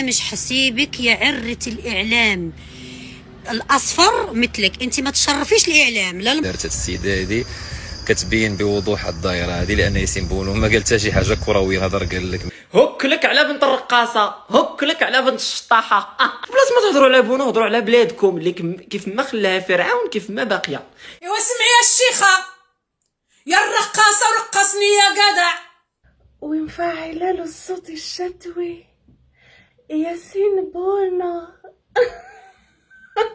مش حسيبك يا عرة الإعلام الأصفر مثلك، أنت ما تشرفيش الإعلام. لا دارت السيدة هذه كتبين بوضوح الدائرة هذه لأن ياسين بونو ما قال حتى شي حاجة كروية. هضر قال لك هك لك على بنت الرقاصة، هك لك على بنت الشطاحة. بلاش ما تهضروا على بونو، هضروا على بلادكم اللي كيف ما خلاها فرعون كيف ما باقية. ايوا سمعي يا الشيخة يا الرقاصة ورقصني يا جدع. ومفعلة له الصوت الشتوي ياسين بونو.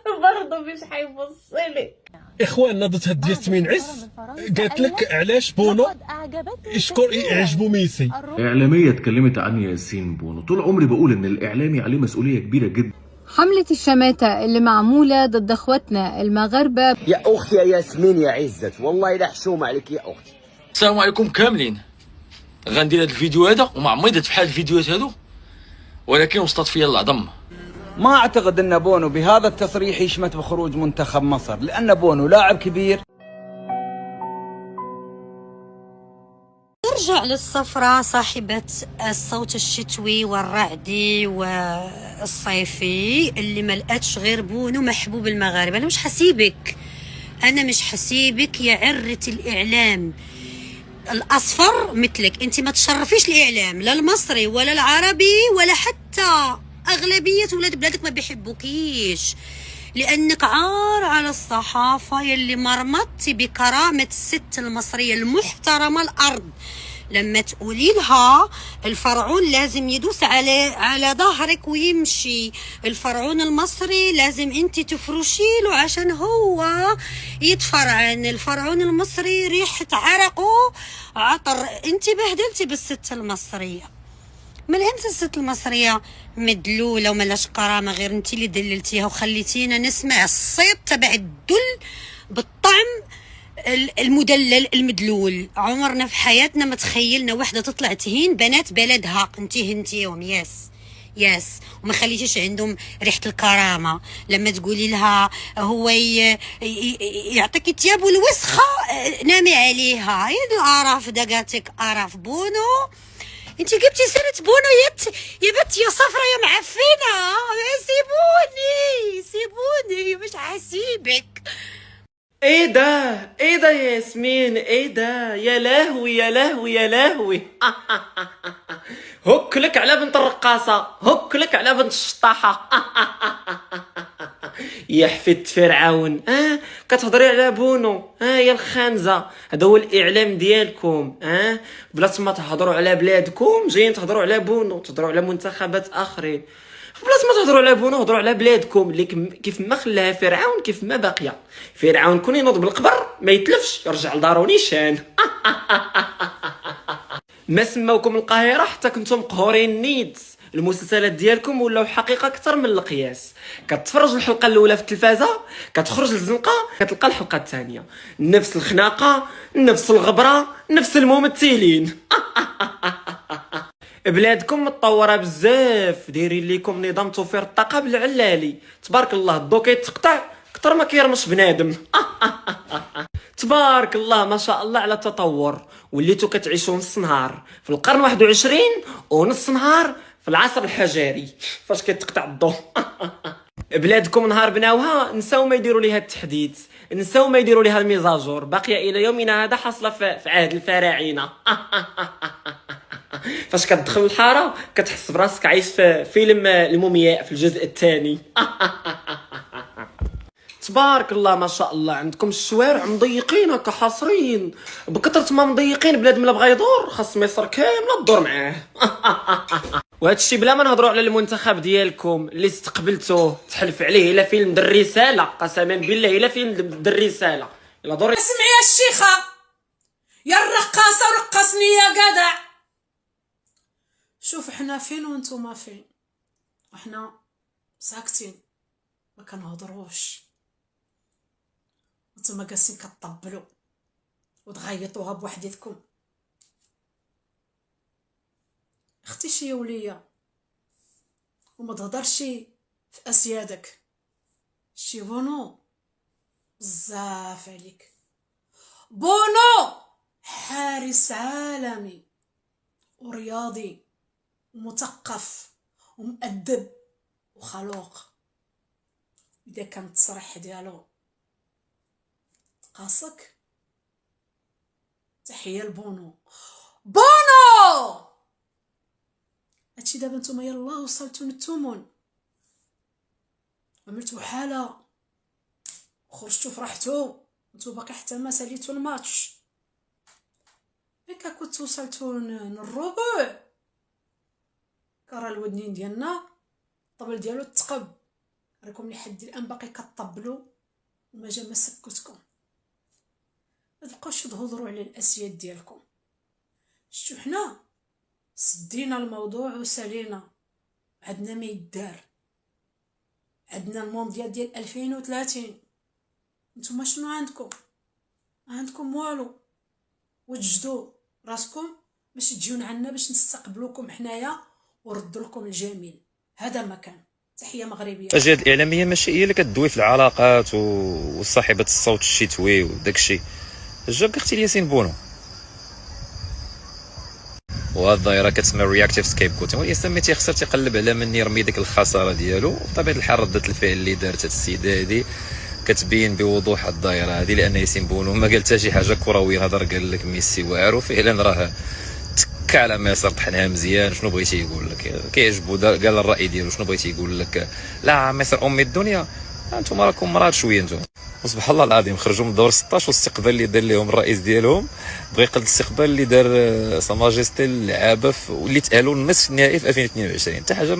برضه مش حيبصلك. اخواننا ضد هاد ياسمين عز قالت لك علاش بونو يشكر يعجبو ميسي. إعلامية اتكلمت عن ياسين بونو. طول عمري بقول إن الإعلامي عليه مسؤولية كبيرة جدا. حملة الشماتة اللي معمولة ضد اخواتنا المغاربة. يا أختي يا ياسمين يا عزت، والله لا حشومة عليك يا أختي. السلام عليكم كاملين. غندير هذا الفيديو هذا وما عمري درت بحال الفيديوهات هادو، ولكن وسطت فيا العظم. ما اعتقد ان بونو بهذا التصريح يشمت بخروج منتخب مصر، لان بونو لاعب كبير. نرجع للصفراء صاحبة الصوت الشتوي والرعدي والصيفي اللي ما لقاتش غير بونو محبوب المغاربة. أنا مش حسيبك، أنا مش حسيبك يا عرة الإعلام الأصفر مثلك، أنت ما تشرفيش الإعلام لا المصري ولا العربي ولا حتى أغلبية ولاد بلادك ما بيحبوكيش، لأنك عار على الصحافة يلي مرمطتي بكرامة الست المصرية المحترمة الأرض. لما تقولي لها الفرعون لازم يدوس على ظهرك ويمشي، الفرعون المصري لازم انت تفرشي له عشان هو يتفرعن، الفرعون المصري ريحة عرقه عطر. انت بهدلتي بالست المصرية. من امتى الست المصرية مدلولة وملاش كرامة؟ غير انت اللي دللتيها وخليتينا نسمع الصيت تبع الدل بالطعم المدلل المدلول. عمرنا في حياتنا ما تخيلنا وحده تطلع تهين بنات بلدها. انتي هنتيهم ياس وما خليتيش عندهم ريحه الكرامه. لما تقولي لها هو يعطيك تياب والوسخه نامي عليها. هي القرف دقاتك قرف. بونو انتي جبتي سيره بونو يا بنت يا صفرة يا معفنه. سيبوني مش حسيبك. ايه ده يا ياسمين، ايه ده؟ يا لهوي يا لهوي يا لهوي. هك لك على بنت الرقاصة، هك لك على بنت الشطاحة. يا حفيدة فرعون. كتهضري على بونو. يا الخانزة، هذا هو الإعلام ديالكم. بلاص ما تهضروا على بلادكم جايين تهضروا على بونو، تهضروا على منتخبات آخرين. بلاص ما تهضروا على بونو هضروا على بلادكم اللي كيف ما خلاها فرعون كيف ما باقيه. فرعون كون ينوض بالقبر ما يتلفش يرجع لدارو نيشان. ما سماوكم القاهره حتى كنتم مقهورين نيت. المسلسلات ديالكم ولاو حقيقه اكثر من القياس. كتفرج الحلقه الاولى في التلفازه، كتخرج للزنقه كتلقى الحلقه الثانيه نفس الخناقه نفس الغبره نفس الممثلين. بلادكم متطوره بزاف، دايرين ليكم نظام توفير الطاقه بالعلالي. تبارك الله الضو كيتقطع كتر ما كيرمش بنادم. تبارك الله ما شاء الله على التطور. وليتو كتعيشوا نص نهار في القرن 21 ونص نهار في العصر الحجري فاش كيتقطع الضو. بلادكم نهار بناوها نساو ما يديروا ليها التحديث، نساو ما يديروا ليها الميزاجور، باقيه الى يومنا هذا حاصله في عهد الفراعنه. فاش كتدخل الحاره كتحس براسك عايش في فيلم المومياء في الجزء الثاني. تبارك الله ما شاء الله. عندكم الشوارع مضيقين كحاصرين، بكثرة ما مضيقين بلاد ملا بغا يدور خاص مصر كامله تدور معاه. وهذا الشيء بلا ما نهضروا على المنتخب ديالكم اللي استقبلتوه تحلف عليه الا فيلم در رساله، قسما بالله الا فيلم در رساله. الا دور اسمعي يا الشيخة يا الرقاصة ورقصني يا جدع. شوف احنا فين وانتوما فين، احنا ساكتين ما كنهضروش، نتوما جالسين كطبلوا وتغيطوها بوحديتكم. اختي شي وليا وما تهضرش في اسيادك. شي بونو بزاف عليك. بونو حارس عالمي ورياضي ومثقف ومؤدب وخلوق. إذا كان التصريح ديالو قاصك، تحية لبونو. بونو هادشي دابا نتوما يلاه وصلتو للثمن، عملتو حالة وخرجتو فرحتو، نتو باقي حتى ما ساليتو الماتش. هكا كنت وصلتو للربع، كرا الودنين ديالنا الطبل ديالو تقب، راكم لحد الان باقي كطبلو وما جا ما سكتكم. ما تبقاوش تهضروا على الاسياد ديالكم. شتو حنا سدينا الموضوع وسالينا، عندنا ما يدار، عندنا المونديال ديال 2030. نتوما شنو عندكم؟ ما عندكم والو. وجدوا راسكم باش تجيونا عنا باش نستقبلوكم حنايا وردوا لكم الجميل. هذا ما كان. تحيه مغربيه. الجهات الاعلاميه ماشي هي اللي كتدوي في العلاقات وصاحبه الصوت الشتوي وداك الشيء. جاب اختي ياسين بونو، وهاد الظاهره كتسمى رياكتيف سكيب كوت. هو الانسان ملي تيخسر تيقلب على من يرمي ديك الخساره ديالو. بطبيعه الحال رده الفعل اللي دارت هاد السيده هادي كتبين بوضوح الظاهره هذه، لان ياسين بونو ما قال حتى شي حاجه كرويه. هضر قال لك ميسي واعر، وفعلا راه تك على مصر طحنها مزيان. شنو بغيتي يقول لك؟ كيعجبو قال الراي ديالو. شنو بغيتي يقول لك؟ لا مصر ام الدنيا. انتم راكم مراد شويه انتم. وسبحان الله العظيم خرجوا من دور 16، والاستقبال اللي دار لهم الرئيس ديالهم بغى يقلد الاستقبال اللي دار سا ماجيستي اللعابه واللي تاهلوا لنصف النهائي في 2022. حتى حاجه